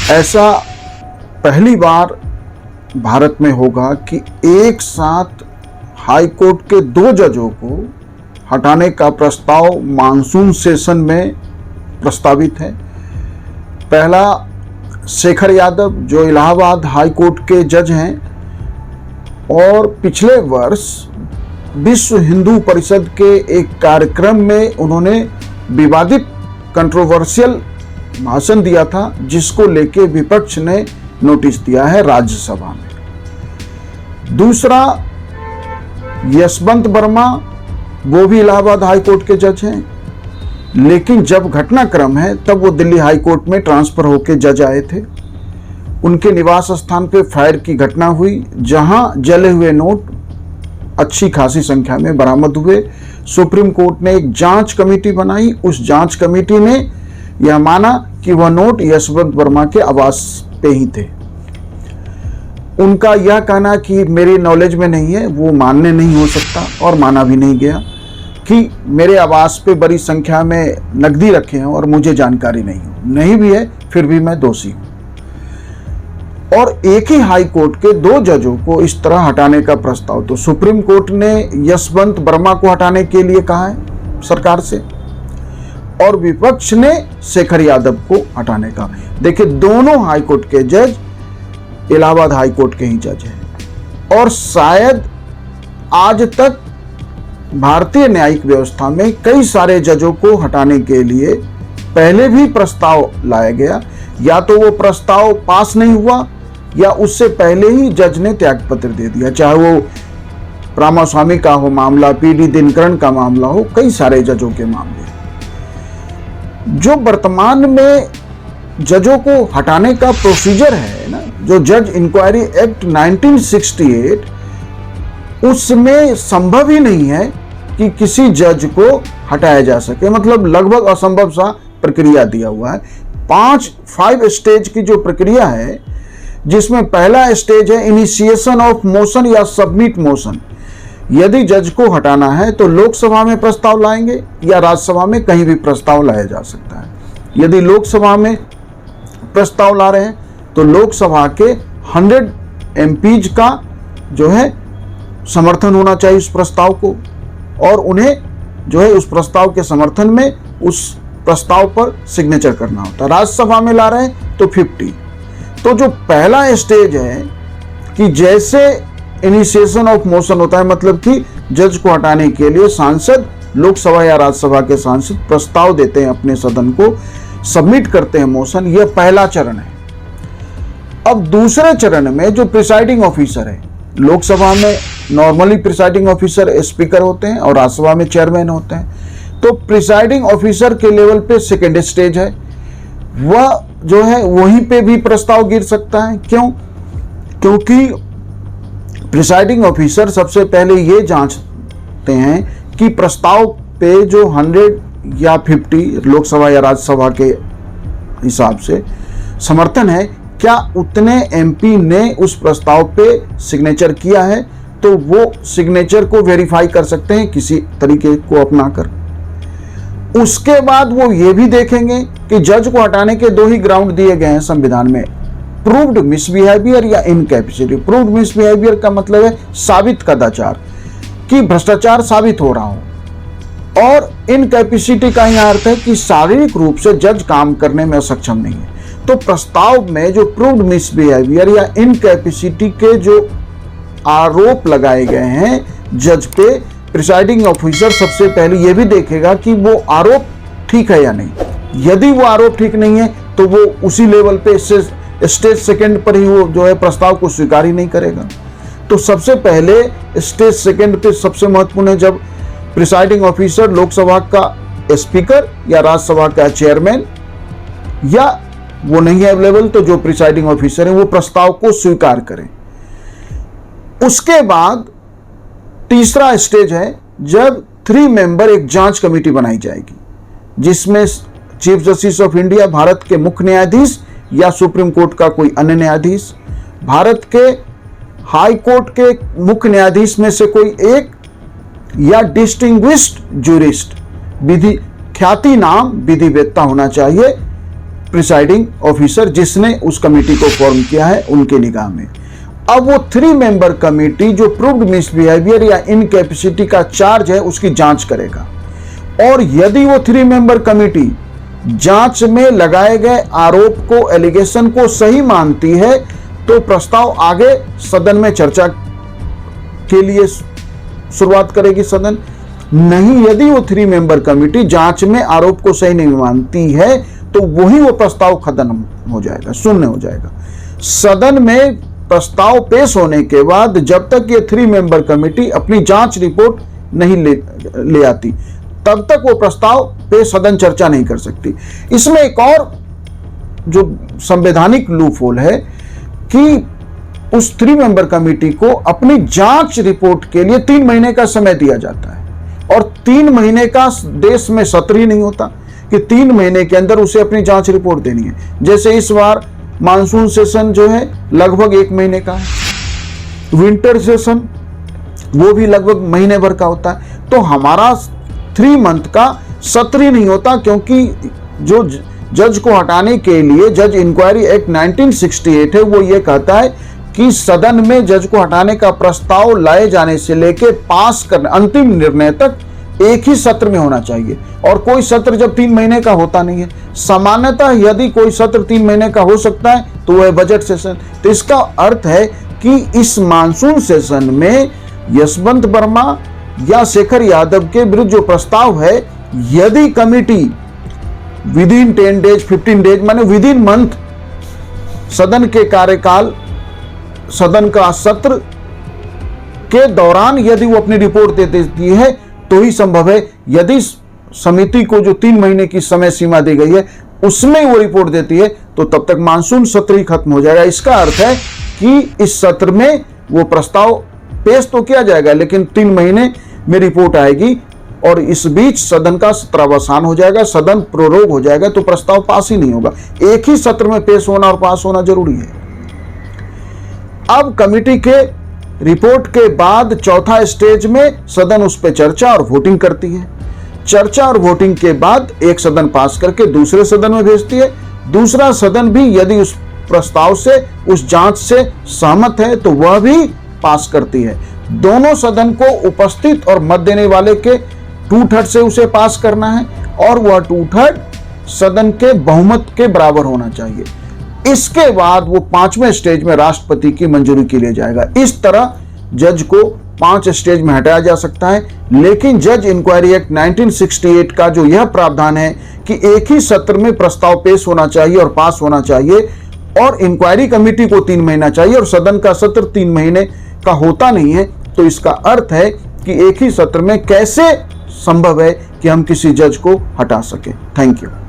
ऐसा पहली बार भारत में होगा कि एक साथ हाई कोर्ट के 2 जजों को हटाने का प्रस्ताव मानसून सेशन में प्रस्तावित है। पहला शेखर यादव जो इलाहाबाद हाई कोर्ट के जज हैं और पिछले वर्ष विश्व हिंदू परिषद के एक कार्यक्रम में उन्होंने विवादित कंट्रोवर्शियल भाषण दिया था, जिसको लेके विपक्ष ने नोटिस दिया है राज्यसभा में। दूसरा यशवंत वर्मा, वो भी इलाहाबाद हाई कोर्ट के जज हैं, लेकिन जब घटनाक्रम है तब वो दिल्ली हाई कोर्ट में ट्रांसफर होकर जज आए थे। उनके निवास स्थान पे फायर की घटना हुई, जहां जले हुए नोट अच्छी खासी संख्या में बरामद हुए। सुप्रीम कोर्ट ने एक जांच कमेटी बनाई। उस जांच कमेटी ने यह माना कि वह नोट यशवंत वर्मा के आवास पे ही थे। उनका यह कहना कि मेरी नॉलेज में नहीं है, वो मानने नहीं हो सकता और माना भी नहीं गया कि मेरे आवास पे बड़ी संख्या में नकदी रखे हैं और मुझे जानकारी नहीं भी है, फिर भी मैं दोषी हूं। और एक ही हाई कोर्ट के 2 जजों को इस तरह हटाने का प्रस्ताव, तो सुप्रीम कोर्ट ने यशवंत वर्मा को हटाने के लिए कहा है सरकार से, और विपक्ष ने शेखर यादव को हटाने का। देखिए, दोनों हाई कोर्ट के जज इलाहाबाद हाई कोर्ट के ही जज हैं और शायद आज तक भारतीय न्यायिक व्यवस्था में कई सारे जजों को हटाने के लिए पहले भी प्रस्ताव लाया गया, या तो वो प्रस्ताव पास नहीं हुआ या उससे पहले ही जज ने त्यागपत्र दे दिया। चाहे वो रामास्वामी का हो मामला, पीडी दिनकरन का मामला हो, कई सारे जजों के मामले। जो वर्तमान में जजों को हटाने का प्रोसीजर है ना, जो जज इंक्वायरी एक्ट 1968, उसमें संभव ही नहीं है कि किसी जज को हटाया जा सके। मतलब लगभग असंभव सा प्रक्रिया दिया हुआ है। 5 स्टेज की जो प्रक्रिया है, जिसमें पहला स्टेज है इनिशिएशन ऑफ मोशन या सबमिट मोशन। यदि जज को हटाना है तो लोकसभा में प्रस्ताव लाएंगे या राज्यसभा में, कहीं भी प्रस्ताव लाया जा सकता है। यदि लोकसभा में प्रस्ताव ला रहे हैं तो लोकसभा के 100 MPs का जो है समर्थन होना चाहिए उस प्रस्ताव को, और उन्हें जो है उस प्रस्ताव के समर्थन में उस प्रस्ताव पर सिग्नेचर करना होता है। राज्यसभा में ला रहे हैं तो 50। तो जो पहला स्टेज है कि जैसे इनिशिएशन ऑफ मोशन होता है, मतलब कि जज को हटाने के लिए सांसद, लोकसभा या राज्यसभा के सांसद प्रस्ताव देते हैं अपने सदन को, सबमिट करते हैं मोशन, यह पहला चरण है। अब दूसरे चरण में जो प्रिसाइडिंग ऑफिसर है, लोकसभा में नॉर्मली प्रिसाइडिंग ऑफिसर स्पीकर होते हैं और राज्यसभा में चेयरमैन होते हैं। तो प्रिसाइडिंग ऑफिसर के लेवल पे सेकेंड स्टेज है, वह जो है वहीं पे भी प्रस्ताव गिर सकता है। क्यों? क्योंकि प्रिसाइडिंग ऑफिसर सबसे पहले ये जांचते हैं कि प्रस्ताव पे जो 100 या 50 लोकसभा या राज्यसभा के हिसाब से समर्थन है, क्या उतने MP ने उस प्रस्ताव पे सिग्नेचर किया है, तो वो सिग्नेचर को वेरीफाई कर सकते हैं किसी तरीके को अपनाकर। उसके बाद वो ये भी देखेंगे कि जज को हटाने के 2 ही ग्राउंड दिए गए हैं संविधान में, प्रूव्ड मिसबिहेवियर या इनकैपेसिटी। प्रूव्ड मिसबिहेवियर का मतलब है साबित कदाचार, कि भ्रष्टाचार साबित हो रहा हो, और इनकैपेसिटी का यह अर्थ है कि शारीरिक रूप से जज काम करने में सक्षम नहीं है। तो प्रस्ताव में जो प्रूव्ड मिसबिहेवियर या इनकैपेसिटी के जो आरोप लगाए गए हैं जज पे, प्रिसाइडिंग ऑफिसर सबसे पहले यह भी देखेगा कि वो आरोप ठीक है या नहीं। यदि वो आरोप ठीक नहीं है तो वो उसी लेवल पे स्टेज सेकंड पर ही वो जो है प्रस्ताव को स्वीकार ही नहीं करेगा। तो सबसे पहले स्टेज सेकंड पे सबसे महत्वपूर्ण है जब प्रिसाइडिंग ऑफिसर लोकसभा का स्पीकर या राज्यसभा का चेयरमैन, या वो नहीं है अवेलेबल तो जो प्रिसाइडिंग ऑफिसर है वो प्रस्ताव को स्वीकार करें। उसके बाद तीसरा स्टेज है जब 3 मेंबर एक जांच कमेटी बनाई जाएगी, जिसमें chief justice of India, Bharat के मुख्य न्यायाधीश या सुप्रीम कोर्ट का कोई अन्य न्यायाधीश, भारत के हाई कोर्ट के मुख्य न्यायाधीश में से कोई एक, या डिस्टिंग्विश्ड जूरिस्ट, विधि ख्याति नाम विधिवेत्ता होना चाहिए, प्रिसाइडिंग ऑफिसर जिसने उस कमेटी को फॉर्म किया है उनके निगाह में। अब वो 3 मेंबर कमेटी जो प्रूव्ड मिसबिहेवियर या इनकैपेसिटी का चार्ज है उसकी जांच करेगा, और यदि वो 3 मेंबर कमेटी जांच में लगाए गए आरोप को, एलिगेशन को सही मानती है तो प्रस्ताव आगे सदन में चर्चा के लिए शुरुआत करेगी सदन। नहीं, यदि वो 3 मेंबर कमेटी जांच में आरोप को सही नहीं मानती है तो वही वो प्रस्ताव खत्म हो जाएगा, शून्य हो जाएगा। सदन में प्रस्ताव पेश होने के बाद जब तक ये 3 मेंबर कमेटी अपनी जांच रिपोर्ट नहीं ले आती तब तक वो प्रस्ताव पे सदन चर्चा नहीं कर सकती। इसमें एक और जो संवैधानिक लूपहोल है कि उस 3 मेंबर कमेटी को अपनी जांच रिपोर्ट के लिए 3 महीने का समय दिया जाता है, और 3 महीने का देश में सत्र ही नहीं होता कि 3 महीने के अंदर उसे अपनी जांच रिपोर्ट देनी है। जैसे इस बार मानसून सेशन जो है लगभग 1 महीने का है, विंटर सेशन वो भी लगभग महीने भर का होता है, तो हमारा 3 मंथ का सत्र ही नहीं होता, क्योंकि जो जज को हटाने के लिए जज इंक्वायरी एक्ट 1968 है वो ये कहता है कि सदन में जज को हटाने का प्रस्ताव लाए जाने से लेके पास करने अंतिम निर्णय तक एक ही सत्र में होना चाहिए, और कोई सत्र जब 3 महीने का होता नहीं है। सामान्यतः यदि कोई सत्र 3 महीने का हो सकता है तो वह बजट सेशन। तो इसका अर्थ है कि इस मानसून सेशन में यशवंत वर्मा या शेखर यादव के विरुद्ध जो प्रस्ताव है, यदि committee with in 10 days 15 days माने विद इन मंथ सदन के कार्यकाल, सदन का सत्र के दौरान यदि वो अपनी रिपोर्ट दे देती है तो ही संभव है। यदि समिति को जो 3 महीने की समय सीमा दी गई है उसमें वो रिपोर्ट देती है तो तब तक मानसून सत्र ही खत्म हो जाएगा। इसका अर्थ है कि इस सत्र में वो प्रस्ताव पेश तो किया जाएगा लेकिन 3 महीने में रिपोर्ट आएगी, और इस बीच सदन का सत्रावसान हो जाएगा, सदन प्रोरोग हो जाएगा, तो प्रस्ताव पास ही नहीं होगा। एक ही सत्र में पेश होना और पास होना जरूरी है। अब कमेटी के रिपोर्ट के बाद चौथा स्टेज में सदन उस पर चर्चा और वोटिंग करती है। चर्चा और वोटिंग के बाद एक सदन पास करके दूसरे सदन में भेजती है। दूसरा सदन भी यदि उस प्रस्ताव से, उस जांच से सहमत है तो वह भी पास करती है। दोनों सदन को उपस्थित और मत देने वाले के 2/3 से उसे पास करना है, और वह 2/3 सदन के बहुमत के बराबर होना चाहिए। इसके बाद वो 5वें स्टेज में राष्ट्रपति की मंजूरी के लिए जाएगा। इस तरह जज को 5 स्टेज में हटाया जा सकता है, लेकिन जज इंक्वायरी एक्ट 1968 का जो यह प्रावधान है कि एक ही सत्र में प्रस्ताव पेश होना चाहिए और पास होना चाहिए, और इंक्वायरी कमेटी को 3 महीना चाहिए, और सदन का सत्र 3 महीने का होता नहीं है, तो इसका अर्थ है कि एक ही सत्र में कैसे संभव है कि हम किसी जज को हटा सकें। Thank you.